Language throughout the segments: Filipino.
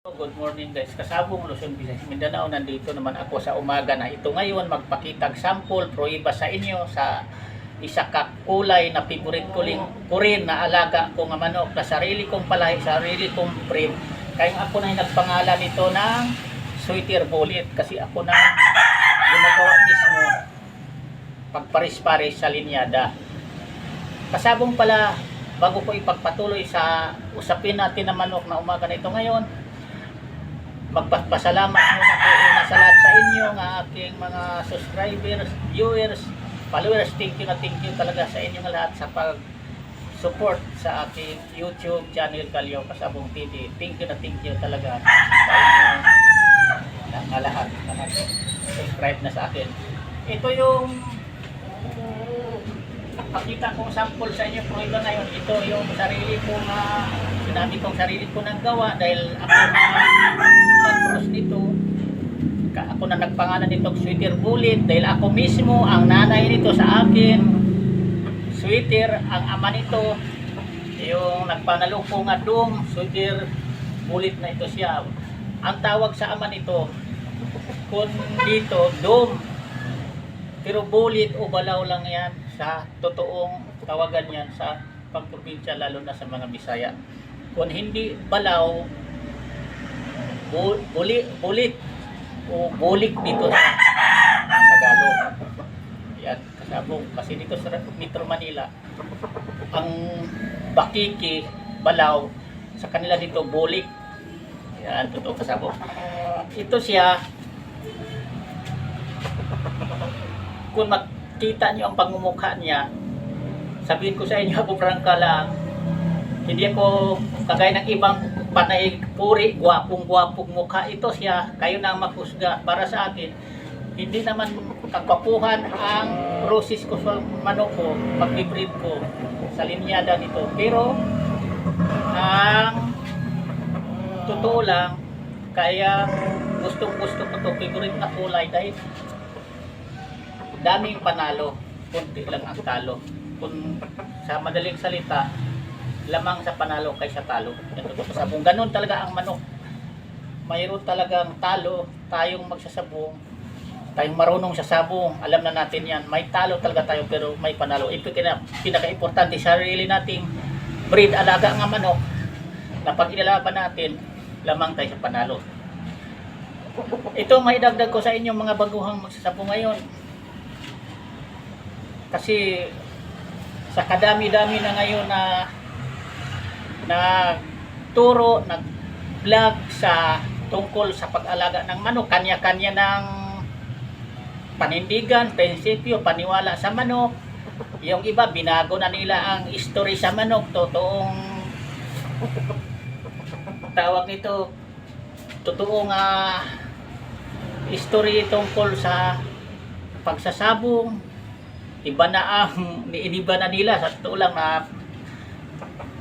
Good morning guys, kasabong Luzon, Visayas, Mindanao. Nandito naman ako sa umaga na ito ngayon magpakitag sample proiba sa inyo sa isa ka kulay na favorite ko rin na alaga ko nga manok na sarili kong palahi, sarili kong breed. Kaya ako na nagpangalan nito ng Sweeter Bullet kasi ako na gumagawa mismo pagparis-paris sa linyada. Kasabong pala, bago ko ipagpatuloy sa usapin natin na manok na umaga na ito ngayon, magpapasalamat muna po una sa lahat sa inyo ng aking mga subscribers, viewers, followers. Thank you talaga sa inyo lahat sa pag-support sa aking YouTube channel Kalyaw Kasabong TV. Thank you talaga sa inyo na lahat na subscribe na sa akin. Ito yung pakita kong sample sa inyo proiba ngayon. Ito yung sarili ko na sinabi kong sarili ko naggawa dahil ako na nag-cross nito. Ako na nagpangalan nitong Sweeter Bullet dahil ako mismo ang nanay nito sa akin. Sweeter ang ama nito. Yung nagpanalo ko nga Doom, Sweeter Bullet na ito siya. Ang tawag sa ama nito kung dito Doom, pero bullet o balaw lang yan sa totoong tawagan yan sa pagprobinsya, lalo na sa mga Bisaya. Kung hindi balaw, bulit o bulik dito sa Tagalog. Yan, kasabong kasi dito sa Metro Manila ang bakiki, balaw, sa kanila dito bulik. Yan, totoo kasabong. Ito siya, kung makita niyo ang pagmumukha niya, sabihin ko sa inyo, ako prangka lang, hindi ako kagaya ng ibang panay puri, gwapong mukha. Ito siya, kayo na ang maghusga. Para sa akin, hindi naman kagwapuhan ang process ko sa manok ko, pag-breed ko sa linyada nito. Pero ang totoo lang, kaya gustong gusto ko ito, favorite na kulay dahil daming panalo, kunti lang ang talo. Kung sa madaling salita, lamang sa panalo kaysa talo. Ito po sabong. Ganun talaga ang manok. Mayroon talagang talo, tayong magsasabong, tayong marunong sa sabong. Alam na natin yan. May talo talaga tayo pero may panalo. Ito pinaka-importante sa sarili nating breed, alaga nga manok, na pag inalaban natin, lamang tayo sa panalo. Ito may dagdag ko sa inyo mga baguhang magsasabong ngayon. Kasi sa kadami-dami na ngayon na turo, nag-vlog sa tungkol sa pag-alaga ng manok, kanya-kanya ng panindigan, prinsipyo, paniwala sa manok. Yung iba, binago na nila ang history sa manok, totoong tawag nito, totoong history tungkol sa pagsasabong. Iba na iniba na nila. Sa totoo lang na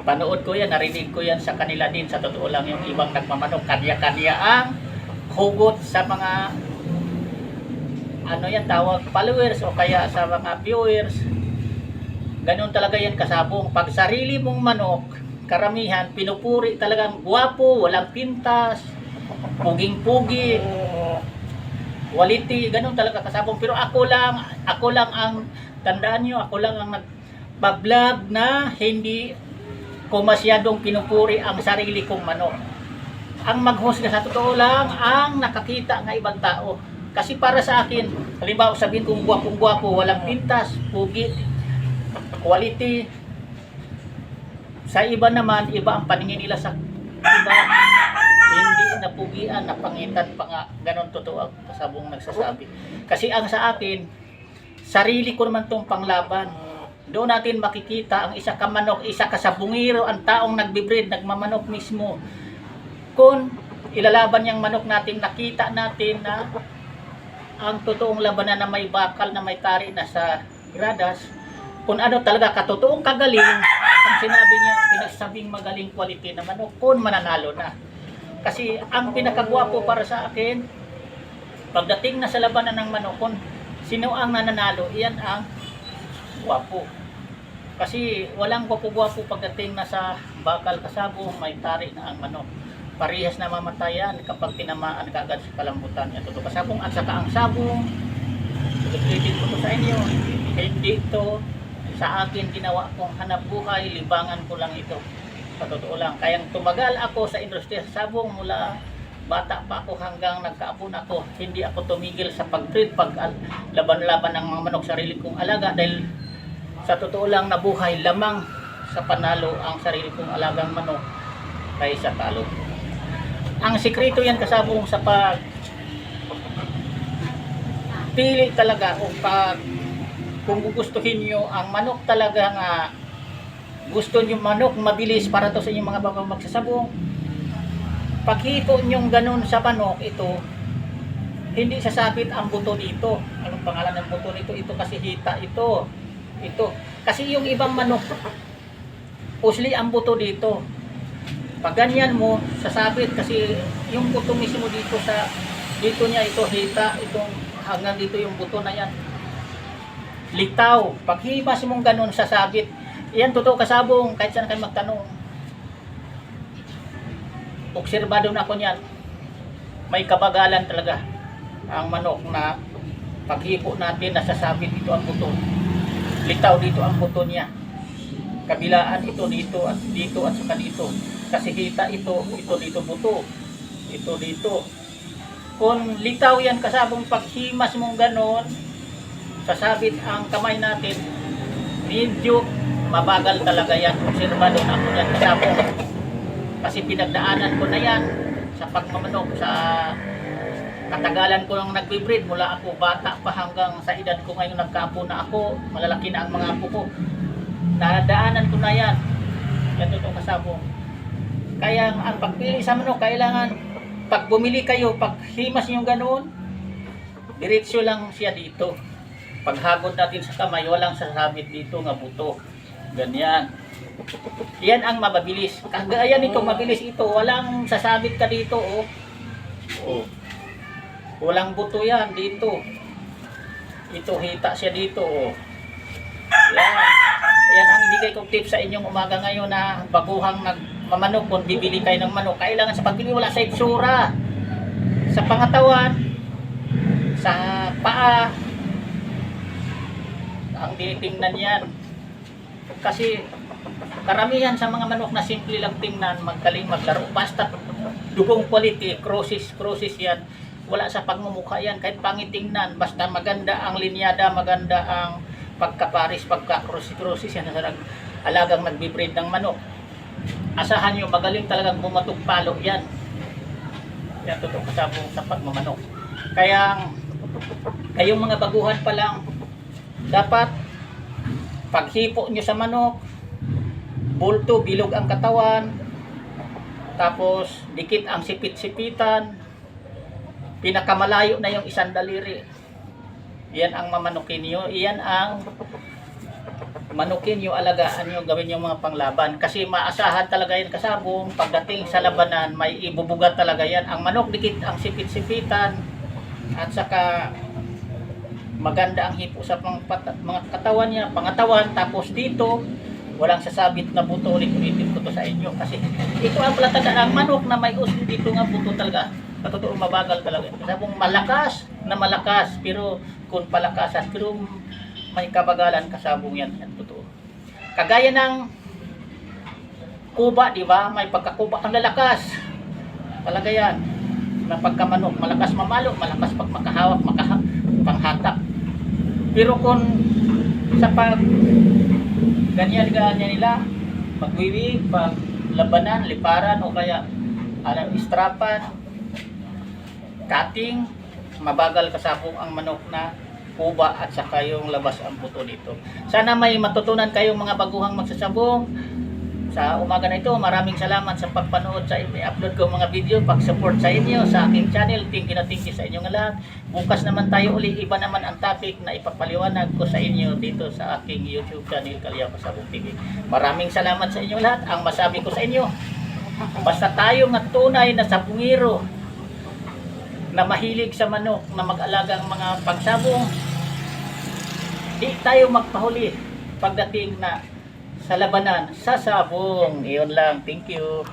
panood ko yan, narinig ko yan sa kanila din. Sa totoo lang yung ibang nagmamanok, kanya-kanya ang hugot sa mga ano yan tawag, followers o kaya sa mga viewers. Ganun talaga yan kasabong. Pag sarili mong manok, karamihan pinupuri talagang gwapo, walang pintas, puging-pugi, quality, ganun talaga kasabong. Pero ako lang ang, tandaan nyo, ako lang ang nagpa-vlog na hindi ko masyadong pinupuri ang sarili kong manok. Ang maghusga sa totoo lang ang nakakita ng ibang tao. Kasi para sa akin, halimbawa sabihin kong gwapong-gwapo, walang pintas, pugi, quality. Sa iba naman, iba ang paningin nila sa iba. Hindi napugian, napangitan pa nga. Ganon totoo ang kasabong nagsasabi. Kasi ang sa akin, sarili ko naman itong panglaban. Doon natin makikita ang isa ka manok, isa ka sabungiro, ang taong nagbibreed, nagmamanok mismo. Kung ilalaban yung manok natin, nakita natin na ang totoong labanan na may bakal, na may tari na sa gradas, kung ano talaga katotoong kagaling, ang sinabi niya, pinasabing magaling quality na manok, kung mananalo na. Kasi ang pinakagwapo para sa akin, pagdating na sa labanan ng manok, kung sino ang nananalo, iyan ang gwapo. Kasi walang gwapo-gwapo pagdating na sa bakal kasabong, may tari na ang manok. parehas na mamatayan kapag tinamaan ka agad sa kalambutan. Yan totoo kasabong at saka ang sabong, ulitin ko to sa inyo, hindi ito sa akin ginawa kong hanap buhay, libangan ko lang ito. Sa totoo lang, kaya tumagal ako sa industriya sa sabong mula bata pa ako hanggang nagkaapon ako. Hindi ako tumigil sa pag-treat, pag-laban-laban ng mga manok, sarili kong alaga, dahil sa totoo lang nabuhay lamang sa panalo ang sarili kong alagang manok kaysa talo. Ang sikreto yan kasabong sa pag pili talaga o pag kung gugustuhin nyo ang manok talaga nga gusto nyo manok mabilis para to sa inyong mga bago magsasabong, paghipo nyong ganun sa manok ito, hindi sasabit ang buto dito. Anong pangalan ng buto nito? Ito kasi hita ito. Ito. Kasi yung ibang manok, usli ang buto dito. Pag ganyan mo, sasabit kasi yung buto mismo dito sa dito niya ito hita, itong hanggang dito yung buto na yan. Litaw. Pag himas mong ganun, sasabit. Yan totoo kasabong, kahit saan kayo magtanong. Obserbado na ako niyan. May kabagalan talaga ang manok na paghipo natin, nasasabit dito ang buto. Litaw dito ang buto niya. Kabilaan ito dito at saka dito. Kasi hita ito dito buto. Ito dito. Kung litaw yan kasabong paghimas mong ganon, sasabit ang kamay natin, medyo mabagal talaga yan. Obserbado na ako yan kasabong. Kasi pinagdaanan ko na yan sa pagmamanok, sa katagalan ko nang nagbe-breed mula ako bata pa hanggang sa edad ko ngayon nagkaapo na ako, malalaki na ang mga apo ko. Nadaanan ko na yan. Yan totoo kasabong. Kaya ang pagpili sa manok, kailangan pag bumili kayo, pag himas yung ganoon, diretsyo lang siya dito. Paghagod natin sa kamay, walang sasabit dito nga buto. Ganyan. Yan ang mababilis. Kagaya nito, mabilis ito. Walang sasabit ka dito, oh. Oh. Walang buto yan dito. Ito, hita siya dito, oh. Yan. Yan ang ibigay kong tips sa inyong umaga ngayon na baguhang nagmamanok. Kung bibili kayo ng manok, kailangan sa pagbili wala sa itsura, sa pangatawan, sa paa, ang tinitingnan yan. Kasi karamihan sa mga manok na simple lang tingnan, magaling maglaro, basta dugong quality, crosses yan, wala sa pagmumukha yan, kahit pangitingnan, basta maganda ang linyada, maganda ang pagkaparis, pagka-crosses yan sa alagang nagbe-breed ng manok. Asahan nyo, magaling talagang bumatog palo yan. Yan totoo kasabong sa pagmamanok. Kaya kayong mga baguhan pa lang, dapat paghipo nyo sa manok, bulto, bilog ang katawan, tapos dikit ang sipit-sipitan, pinakamalayo na yung isang daliri. Yan ang mamanukin nyo, yan ang manukin nyo, alagaan nyo, gawin nyo mga panglaban. Kasi maasahan talaga yan kasabong, pagdating sa labanan, may ibubugat talaga yan. Ang manok, dikit ang sipit-sipitan, at saka maganda ang hipo sa mga katawan niya, pangatawan, tapos dito, walang sasabit na buto. Ulit-ulitin ko to sa inyo kasi ito ang palatandaan ang manok na may usli dito nga buto talaga. Patotoo mabagal talaga. Kasabong malakas na malakas, pero kung palakasan, pero may kabagalan kasabong yan. Yan totoo. Kagaya ng kuba, di ba? May pagkakuba ang lalakas. Talaga yan. Na pagkamanok, malakas mamalo, malakas pag makahawak, panghatak. Pero kung sa pag ganyan nila, magwiwig, pag labanan, liparan, o kaya istrapan, cutting, mabagal kasabong ang manok na kuba at saka yung labas ang buto dito. Sana may matutunan kayong mga baguhang magsasabong sa umaga na ito. Maraming salamat sa pagpanood sa i-upload ko mga video, pag-support sa inyo sa aking channel. Thank you sa inyong lahat. Bukas naman tayo uli, iba naman ang topic na ipapaliwanag ko sa inyo dito sa aking YouTube channel, Kalya Pasabong TV. Maraming salamat sa inyong lahat. Ang masabi ko sa inyo, basta tayo nga tunay na sabungero na mahilig sa manok, na mag-alagang mga pagsabong, di tayo magpahuli pagdating na sa labanan, sa sabong. Iyon lang. Thank you.